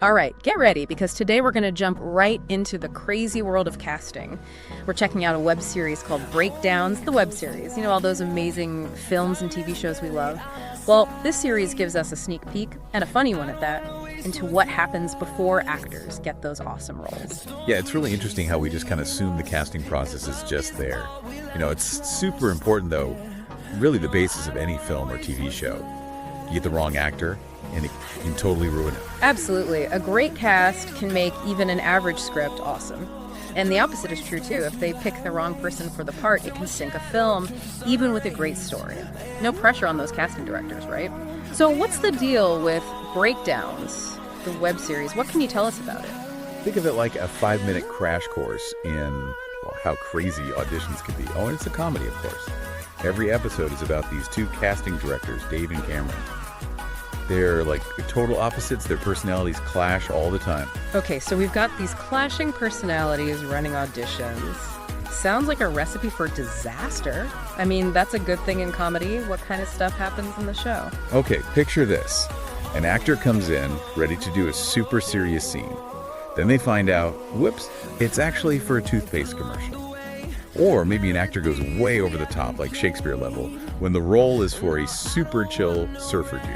All right, get ready because today we're going to jump right into the crazy world of casting. We're checking out a web series called Breakdowns, the web series. You know, all those amazing films and TV shows we love. Well, this series gives us a sneak peek, and a funny one at that, into what happens before actors get those awesome roles. Yeah, it's really interesting how we just kind of assume the casting process is just there. You know, it's super important, though, really the basis of any film or TV show. You get the wrong actor, and it can totally ruin it. Absolutely. A great cast can make even an average script awesome. And the opposite is true, too. If they pick the wrong person for the part, it can sink a film, even with a great story. No pressure on those casting directors, right? So what's the deal with Breakdowns, the web series? What can you tell us about it? Think of it like a 5-minute crash course in how crazy auditions can be. Oh, and it's a comedy, of course. Every episode is about these two casting directors, Dave and Cameron. They're like total opposites. Their personalities clash all the time. Okay, so we've got these clashing personalities running auditions. Sounds like a recipe for disaster. I mean, that's a good thing in comedy. What kind of stuff happens in the show? Okay, picture this. An actor comes in ready to do a super serious scene. Then they find out, whoops, it's actually for a toothpaste commercial. Or maybe an actor goes way over the top, like Shakespeare level, when the role is for a super chill surfer dude.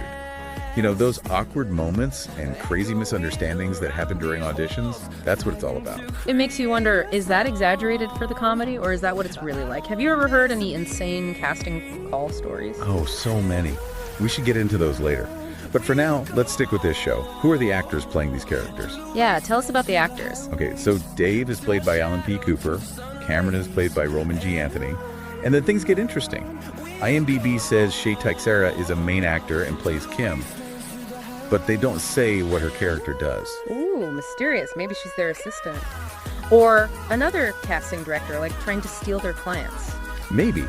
You know, those awkward moments and crazy misunderstandings that happen during auditions, that's what it's all about. It makes you wonder, is that exaggerated for the comedy, or is that what it's really like? Have you ever heard any insane casting call stories? Oh, so many. We should get into those later. But for now, let's stick with this show. Who are the actors playing these characters? Yeah, tell us about the actors. Okay, so Dave is played by Alan P. Cooper. Cameron is played by Roman G. Anthony. And then things get interesting. IMDb says Shay Teixeira is a main actor and plays Kim, but they don't say what her character does. Ooh, mysterious. Maybe she's their assistant. Or another casting director, like trying to steal their clients. Maybe.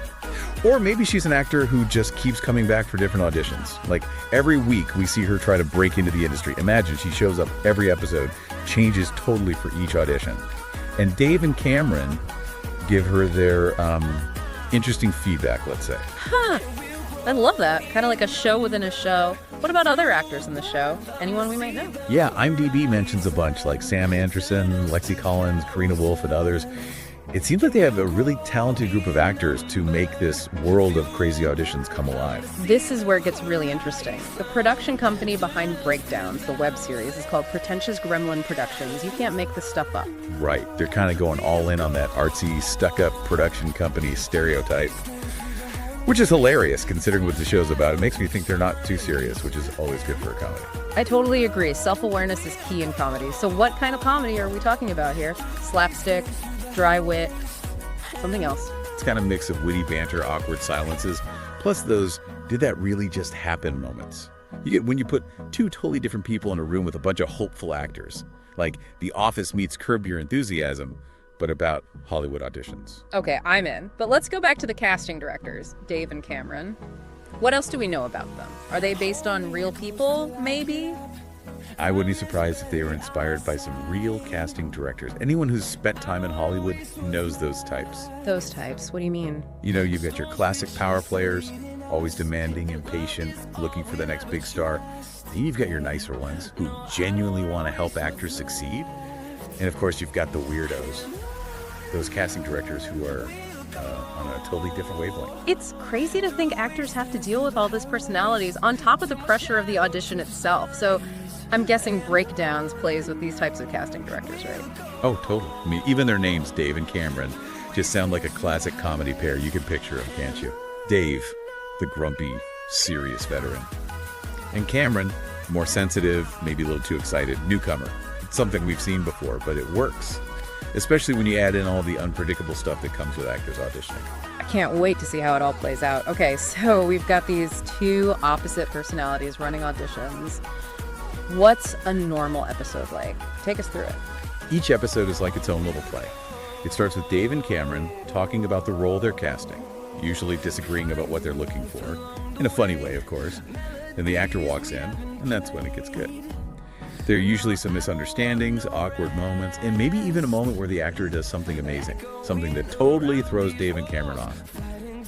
Or maybe she's an actor who just keeps coming back for different auditions. Like every week we see her try to break into the industry. Imagine she shows up every episode, changes totally for each audition. And Dave and Cameron give her their interesting feedback, let's say. Huh. I love that. Kind of like a show within a show. What about other actors in the show? Anyone we might know? Yeah, IMDb mentions a bunch, like Sam Anderson, Lexi Collins, Karina Wolf, and others. It seems like they have a really talented group of actors to make this world of crazy auditions come alive. This is where it gets really interesting. The production company behind Breakdowns, the web series, is called Pretentious Gremlin Productions. You can't make this stuff up. Right. They're kind of going all in on that artsy, stuck-up production company stereotype, which is hilarious considering what the show's about. It makes me think they're not too serious, which is always good for a comedy. I totally agree. Self-awareness is key in comedy. So what kind of comedy are we talking about here? Slapstick, dry wit, something else? It's kind of a mix of witty banter, awkward silences, plus those "did that really just happen" moments. You get when you put two totally different people in a room with a bunch of hopeful actors. Like The Office meets Curb Your Enthusiasm, but about Hollywood auditions. Okay, I'm in. But let's go back to the casting directors, Dave and Cameron. What else do we know about them? Are they based on real people, maybe? I wouldn't be surprised if they were inspired by some real casting directors. Anyone who's spent time in Hollywood knows those types. Those types? What do you mean? You know, you've got your classic power players, always demanding, impatient, looking for the next big star. Then you've got your nicer ones who genuinely want to help actors succeed. And of course, you've got the weirdos. Those casting directors who are on a totally different wavelength. It's crazy to think actors have to deal with all these personalities on top of the pressure of the audition itself. So I'm guessing Breakdowns plays with these types of casting directors, right? Oh, totally. I mean, even their names, Dave and Cameron, just sound like a classic comedy pair. You can picture them, can't you? Dave, the grumpy, serious veteran. And Cameron, more sensitive, maybe a little too excited, newcomer. It's something we've seen before, but it works. Especially when you add in all the unpredictable stuff that comes with actors auditioning. I can't wait to see how it all plays out. Okay, so we've got these two opposite personalities running auditions. What's a normal episode like? Take us through it. Each episode is like its own little play. It starts with Dave and Cameron talking about the role they're casting, usually disagreeing about what they're looking for, in a funny way, of course. Then the actor walks in, and that's when it gets good. There are usually some misunderstandings, awkward moments, and maybe even a moment where the actor does something amazing, something that totally throws Dave and Cameron off.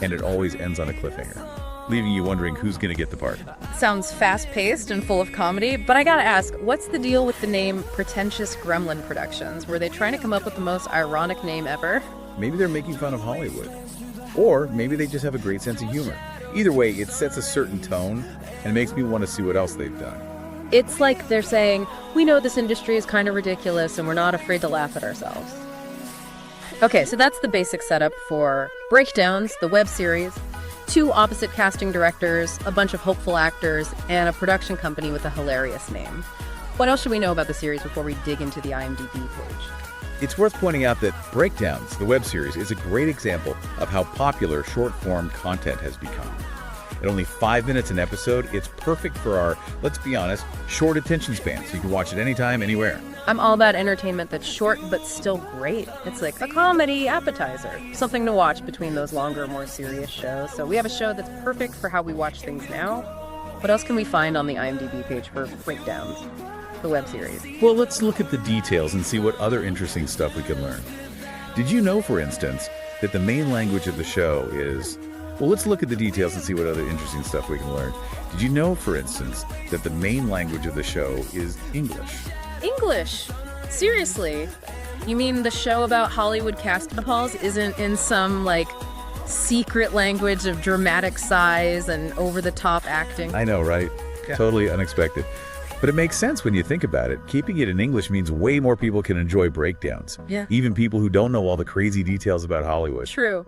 And it always ends on a cliffhanger. leaving you wondering who's going to get the part. Sounds fast-paced and full of comedy, but I gotta ask, what's the deal with the name Pretentious Gremlin Productions? Were they trying to come up with the most ironic name ever? Maybe they're making fun of Hollywood. Or maybe they just have a great sense of humor. Either way, it sets a certain tone and makes me want to see what else they've done. It's like they're saying, we know this industry is kind of ridiculous and we're not afraid to laugh at ourselves. Okay, so that's the basic setup for Breakdowns, the web series. 2 opposite casting directors, a bunch of hopeful actors, and a production company with a hilarious name. What else should we know about the series before we dig into the IMDb page? It's worth pointing out that Breakdowns, the web series, is a great example of how popular short-form content has become. At only 5 minutes an episode, it's perfect for our, let's be honest, short attention span, so you can watch it anytime, anywhere. I'm all about entertainment that's short but still great. It's like a comedy appetizer, something to watch between those longer, more serious shows. So we have a show that's perfect for how we watch things now. What else can we find on the IMDb page for Breakdowns, the web series? Well, let's look at the details and see what other interesting stuff we can learn. Did you know, for instance, that the main language of the show is... Well, let's look at the details and see what other interesting stuff we can learn. Did you know, for instance, that the main language of the show is English? English? Seriously? You mean the show about Hollywood casting calls isn't in some, like, secret language of dramatic sighs and over-the-top acting? I know, right? Yeah. Totally unexpected. But it makes sense when you think about it. Keeping it in English means way more people can enjoy Breakdowns. Yeah. Even people who don't know all the crazy details about Hollywood. True.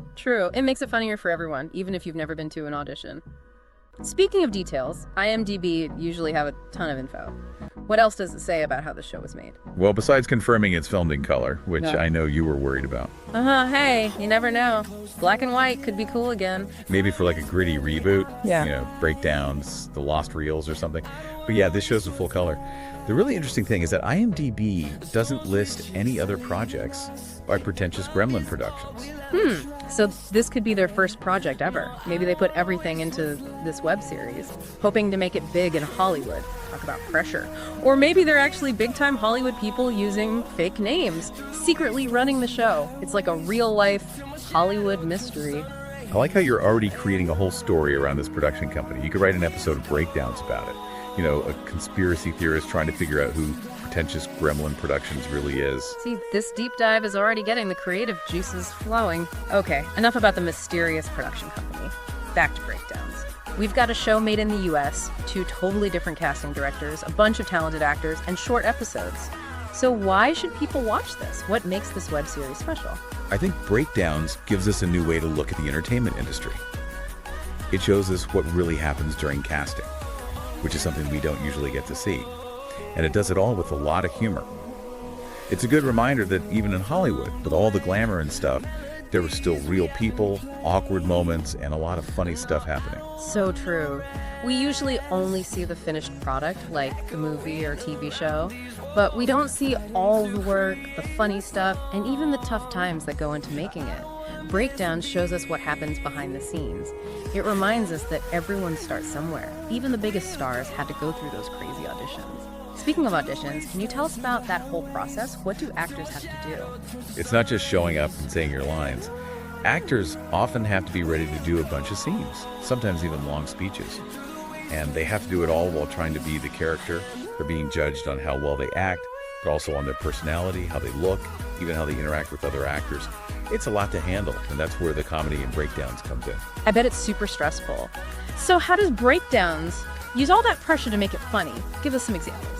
It makes it funnier for everyone, even if you've never been to an audition. Speaking of details, IMDb usually have a ton of info. What else does it say about how the show was made? Well, besides confirming it's filmed in color, which Yeah. I know you were worried about. Hey, you never know. Black and white could be cool again. Maybe for like a gritty reboot. Yeah. You know, Breakdowns, The Lost Reels or something. But yeah, this show's in full color. The really interesting thing is that IMDb doesn't list any other projects by Pretentious Gremlin Productions. So this could be their first project ever. Maybe they put everything into this web series, hoping to make it big in Hollywood. Talk about pressure. Or maybe they're actually big-time Hollywood people using fake names, secretly running the show. It's like a real-life Hollywood mystery. I like how you're already creating a whole story around this production company. You could write an episode of Breakdowns about it. You know, a conspiracy theorist trying to figure out who Pretentious Gremlin Productions really is. See, this deep dive is already getting the creative juices flowing. Okay, enough about the mysterious production company. Back to Breakdowns. We've got a show made in the US, 2 totally different casting directors, a bunch of talented actors, and short episodes. So why should people watch this? What makes this web series special? I think Breakdowns gives us a new way to look at the entertainment industry. It shows us what really happens during casting, which is something we don't usually get to see. And it does it all with a lot of humor. It's a good reminder that even in Hollywood, with all the glamour and stuff, there were still real people, awkward moments, and a lot of funny stuff happening. So true. We usually only see the finished product, like a movie or TV show, but we don't see all the work, the funny stuff, and even the tough times that go into making it. Breakdown shows us what happens behind the scenes. It reminds us that everyone starts somewhere. Even the biggest stars had to go through those crazy auditions. Speaking of auditions, can you tell us about that whole process? What do actors have to do? It's not just showing up and saying your lines. Actors often have to be ready to do a bunch of scenes, sometimes even long speeches. And they have to do it all while trying to be the character. They're being judged on how well they act, but also on their personality, how they look, even how they interact with other actors. It's a lot to handle, and that's where the comedy and Breakdowns comes in. I bet it's super stressful. So how does Breakdowns use all that pressure to make it funny? Give us some examples.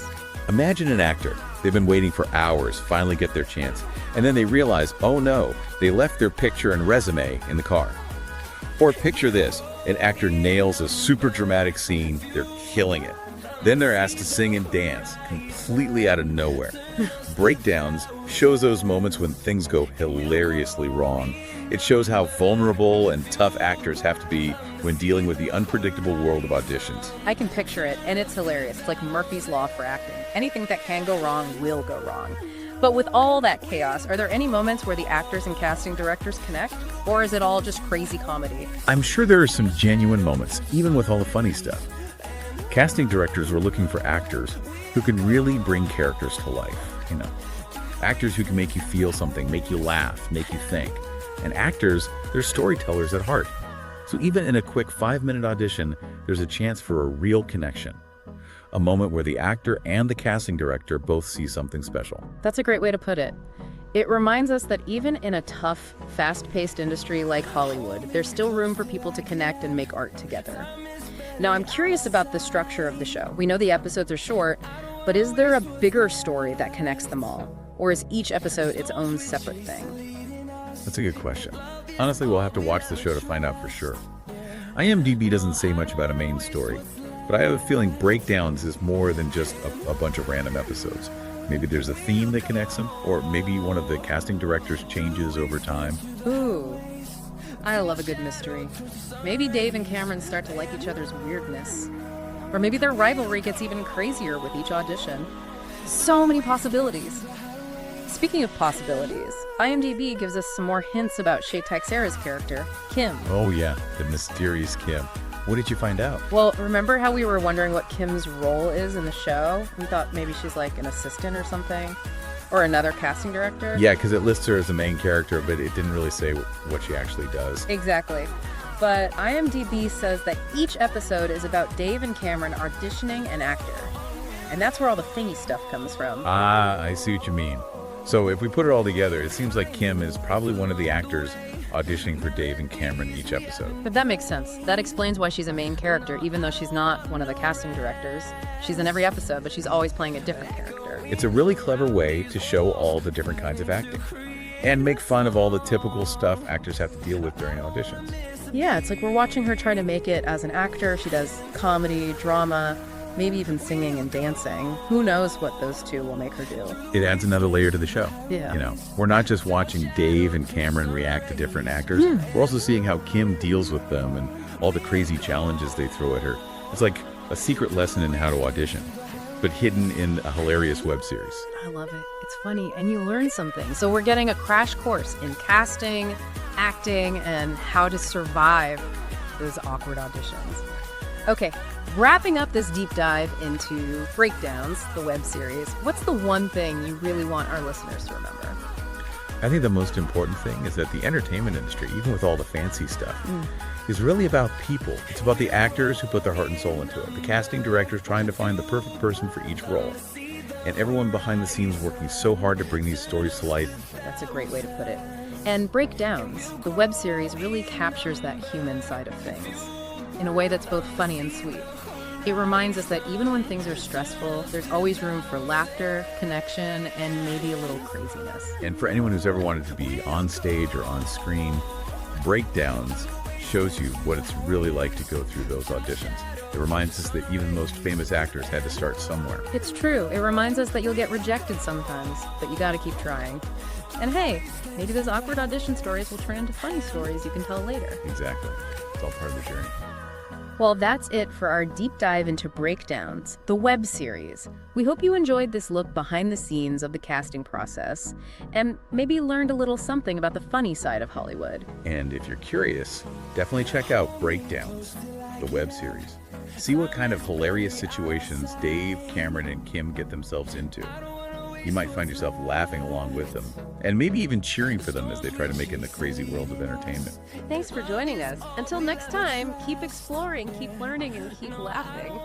Imagine an actor. They've been waiting for hours, finally get their chance. And then they realize, oh no, they left their picture and resume in the car. Or picture this, an actor nails a super dramatic scene, they're killing it. Then they're asked to sing and dance, completely out of nowhere. Breakdowns shows those moments when things go hilariously wrong. It shows how vulnerable and tough actors have to be when dealing with the unpredictable world of auditions. I can picture it, and it's hilarious. It's like Murphy's Law for acting. Anything that can go wrong will go wrong. But with all that chaos, are there any moments where the actors and casting directors connect? Or is it all just crazy comedy? I'm sure there are some genuine moments, even with all the funny stuff. Casting directors were looking for actors who can really bring characters to life, you know. Actors who can make you feel something, make you laugh, make you think. And actors, they're storytellers at heart. So even in a quick 5-minute audition, there's a chance for a real connection. A moment where the actor and the casting director both see something special. That's a great way to put it. It reminds us that even in a tough, fast-paced industry like Hollywood, there's still room for people to connect and make art together. Now, I'm curious about the structure of the show. We know the episodes are short, but is there a bigger story that connects them all? Or is each episode its own separate thing? That's a good question. Honestly, we'll have to watch the show to find out for sure. IMDb doesn't say much about a main story, but I have a feeling Breakdowns is more than just a bunch of random episodes. Maybe there's a theme that connects them, or maybe one of the casting directors changes over time. Ooh, I love a good mystery. Maybe Dave and Cameron start to like each other's weirdness. Or maybe their rivalry gets even crazier with each audition. So many possibilities. Speaking of possibilities, IMDb gives us some more hints about Shay Teixeira's character, Kim. Oh yeah, the mysterious Kim. What did you find out? Well, remember how we were wondering what Kim's role is in the show? We thought maybe she's like an assistant or something? Or another casting director? Yeah, because it lists her as the main character, but it didn't really say what she actually does. Exactly. But IMDb says that each episode is about Dave and Cameron auditioning an actor. And that's where all the thingy stuff comes from. Ah, I see what you mean. So if we put it all together, it seems like Kim is probably one of the actors auditioning for Dave and Cameron each episode. But that makes sense. That explains why she's a main character, even though she's not one of the casting directors. She's in every episode, but she's always playing a different character. It's a really clever way to show all the different kinds of acting and make fun of all the typical stuff actors have to deal with during auditions. Yeah, it's like we're watching her try to make it as an actor. She does comedy, drama, maybe even singing and dancing. Who knows what those two will make her do. It adds another layer to the show. Yeah. You know, we're not just watching Dave and Cameron react to different actors. We're also seeing how Kim deals with them and all the crazy challenges they throw at her. It's like a secret lesson in how to audition, but hidden in a hilarious web series. I love it. It's funny, and you learn something. So we're getting a crash course in casting, acting, and how to survive those awkward auditions. Okay, wrapping up this deep dive into Breakdowns, the web series, what's the one thing you really want our listeners to remember? I think the most important thing is that the entertainment industry, even with all the fancy stuff, is really about people. It's about the actors who put their heart and soul into it, the casting directors trying to find the perfect person for each role, and everyone behind the scenes working so hard to bring these stories to life. That's a great way to put it. And Breakdowns, the web series, really captures that human side of things in a way that's both funny and sweet. It reminds us that even when things are stressful, there's always room for laughter, connection, and maybe a little craziness. And for anyone who's ever wanted to be on stage or on screen, Breakdowns shows you what it's really like to go through those auditions. It reminds us that even the most famous actors had to start somewhere. It's true. It reminds us that you'll get rejected sometimes, but you gotta keep trying. And hey, maybe those awkward audition stories will turn into funny stories you can tell later. Exactly. It's all part of the journey. Well, that's it for our deep dive into Breakdowns, the web series. We hope you enjoyed this look behind the scenes of the casting process and maybe learned a little something about the funny side of Hollywood. And if you're curious, definitely check out Breakdowns, the web series. See what kind of hilarious situations Dave, Cameron, and Kim get themselves into. You might find yourself laughing along with them, and maybe even cheering for them as they try to make it in the crazy world of entertainment. Thanks for joining us. Until next time, keep exploring, keep learning, and keep laughing.